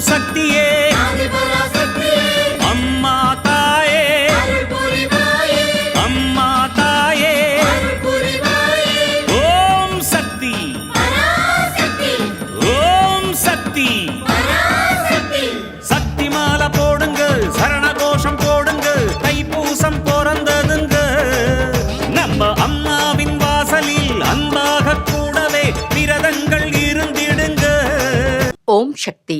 శక్తియే అమ్మా తాయే అమ్మా తాయే ఓం శక్తి ஓம் சக்தி சக்தி மாலை போடுங்க சரண கோஷம் போடுங்க தைப்பூசம் பிறந்ததுங்க நம்ம அம்மாவின் வாசலில் அன்பாக கூடவே விரதங்கள் இருந்திடுங்க. ఓం శక్తి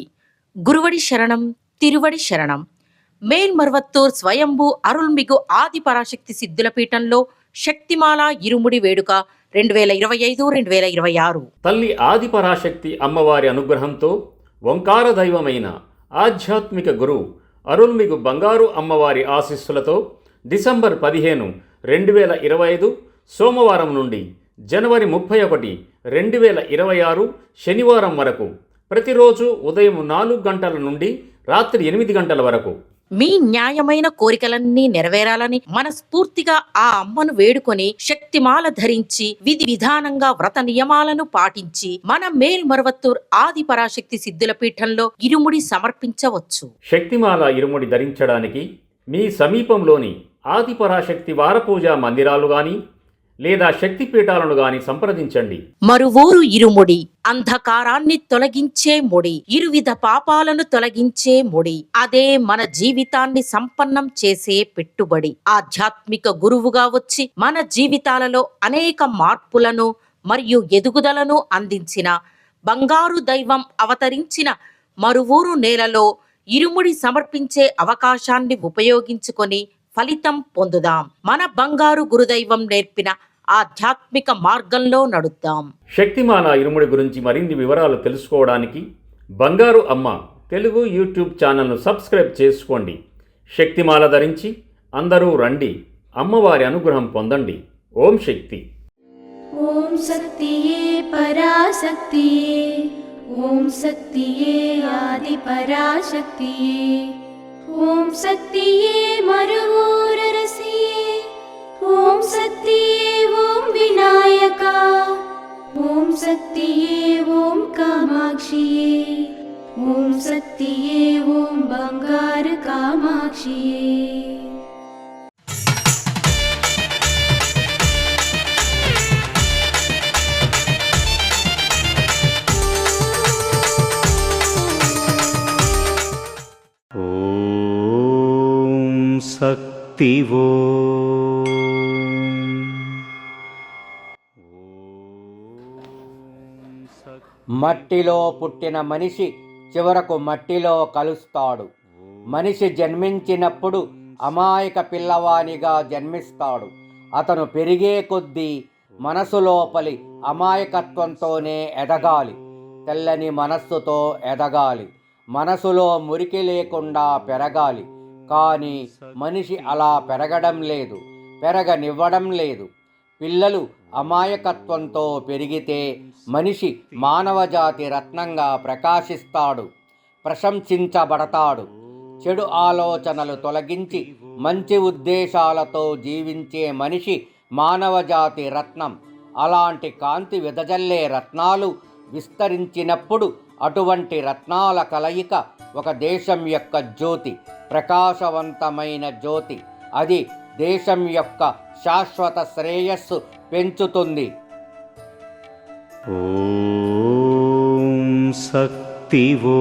గురువడి శరణం తిరువడి శరణం. మేల్మర్వత్తూర్ స్వయంభూ అరుల్మిగు ఆది పరాశక్తి సిద్ధుల పీఠంలో శక్తిమాల ఇరుముడి వేడుక 2025-2026. తల్లి ఆది పరాశక్తి అమ్మవారి అనుగ్రహంతో ఓంకార దైవమైన ఆధ్యాత్మిక గురువు అరుల్మిగు బంగారు అమ్మవారి ఆశీస్సులతో డిసెంబర్ 15, 2025 సోమవారం నుండి జనవరి 31, 2026 శనివారం వరకు ప్రతిరోజు ఉదయం 4 గంటల నుండి రాత్రి 8 గంటల వరకు మీ న్యాయమైన కోరికలన్నీ నెరవేరాలని మనస్ఫూర్తిగా ఆ అమ్మను వేడుకొని శక్తిమాల ధరించి విధి విధానంగా వ్రత నియమాలను పాటించి మన మేల్మర్వత్తూర్ ఆది పరాశక్తి సిద్ధుల పీఠంలో ఇరుముడి సమర్పించవచ్చు. శక్తిమాల ఇరుముడి ధరించడానికి మీ సమీపంలోని ఆది పరాశక్తి వారపూజా మందిరాలు గాని లేదా శక్తిపీఠాలను గాని సంప్రదించండి. మరువూరు ఇరుముడి అంధకారాన్ని తొలగించే ముడి, ఇరువిధ పాపాలను తొలగించే ముడి, అదే మన జీవితాన్ని సంపన్నం చేసే పెట్టుబడి. ఆధ్యాత్మిక గురువుగా వచ్చి మన జీవితాలలో అనేక మార్పులను మరియు ఎదుగుదలను అందించిన బంగారు దైవం అవతరించిన మరువూరు నేలలో ఇరుముడి సమర్పించే అవకాశాన్ని ఉపయోగించుకొని ఫలితం పొందుదాం. మన బంగారు గురుదైవం నేర్పిన ఆధ్యాత్మిక మార్గంలో నడుద్దాం. శక్తిమాల ఇరుముడి గురించి మరిన్ని వివరాలు తెలుసుకోవడానికి బంగారు అమ్మ తెలుగు యూట్యూబ్ ఛానల్ను సబ్స్క్రైబ్ చేసుకోండి. శక్తిమాల ధరించి అందరూ రండి, అమ్మవారి అనుగ్రహం పొందండి. ఓం శక్తి. ఓం శక్తియే పరాశక్తియే, ఓం శక్తియే ఆది పరాశక్తియే, ఓం శక్తియే మరువూరరసియే, ఓం శక్తియే ఓం వినాయక, ఓం శక్తియే ఓం కామాక్షియే, ఓం శక్తియే ఓం బంగారు కామాక్షియే. శక్తివో మట్టిలో పుట్టిన మనిషి చివరకు మట్టిలో కలుస్తాడు. మనిషి జన్మించినప్పుడు అమాయక పిల్లవానిగా జన్మిస్తాడు. అతను పెరిగే కొద్దీ మనసు లోపలి అమాయకత్వంతోనే ఎదగాలి. తెల్లని మనస్సుతో ఎదగాలి. మనసులో మురికి లేకుండా పెరగాలి. కానీ మనిషి అలా పెరగడం లేదు, పెరగనివ్వడం లేదు. పిల్లలు అమాయకత్వంతో పెరిగితే మనిషి మానవజాతి రత్నంగా ప్రకాశిస్తాడు, ప్రశంసించబడతాడు. చెడు ఆలోచనలు తొలగించి మంచి ఉద్దేశాలతో జీవించే మనిషి మానవజాతి రత్నం. అలాంటి కాంతి వెదజల్లే రత్నాలు విస్తరించినప్పుడు అటువంటి రత్నాల కలయిక ఒక దేశం యొక్క జ్యోతి, ప్రకాశవంతమైన జ్యోతి. అది దేశం యొక్క శాశ్వత శ్రేయస్సు పెంచుతుంది. ఓం శక్తివో.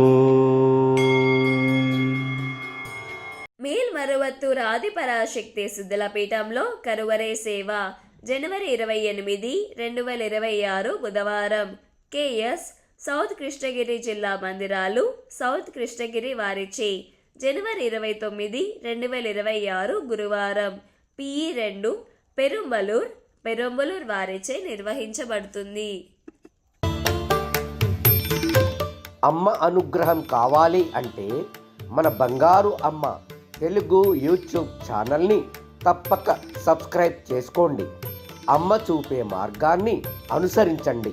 మేల్మరువత్తూర్ ఆది పరాశక్తి సిద్ధుల పీఠంలో కరువరే సేవ జనవరి 28, 2026 బుధవారం. కేఎస్ సౌత్ కృష్ణగిరి జిల్లా మందిరాలు, సౌత్ కృష్ణగిరి వారిచే జనవరి 29, 2026 గురువారం. PE2 పెరుంబలూర్ వారిచే నిర్వహించబడుతుంది. అమ్మ అనుగ్రహం కావాలి అంటే మన బంగారు అమ్మ తెలుగు యూట్యూబ్ ఛానల్ని తప్పక సబ్స్క్రైబ్ చేసుకోండి. అమ్మ చూపే మార్గాన్ని అనుసరించండి.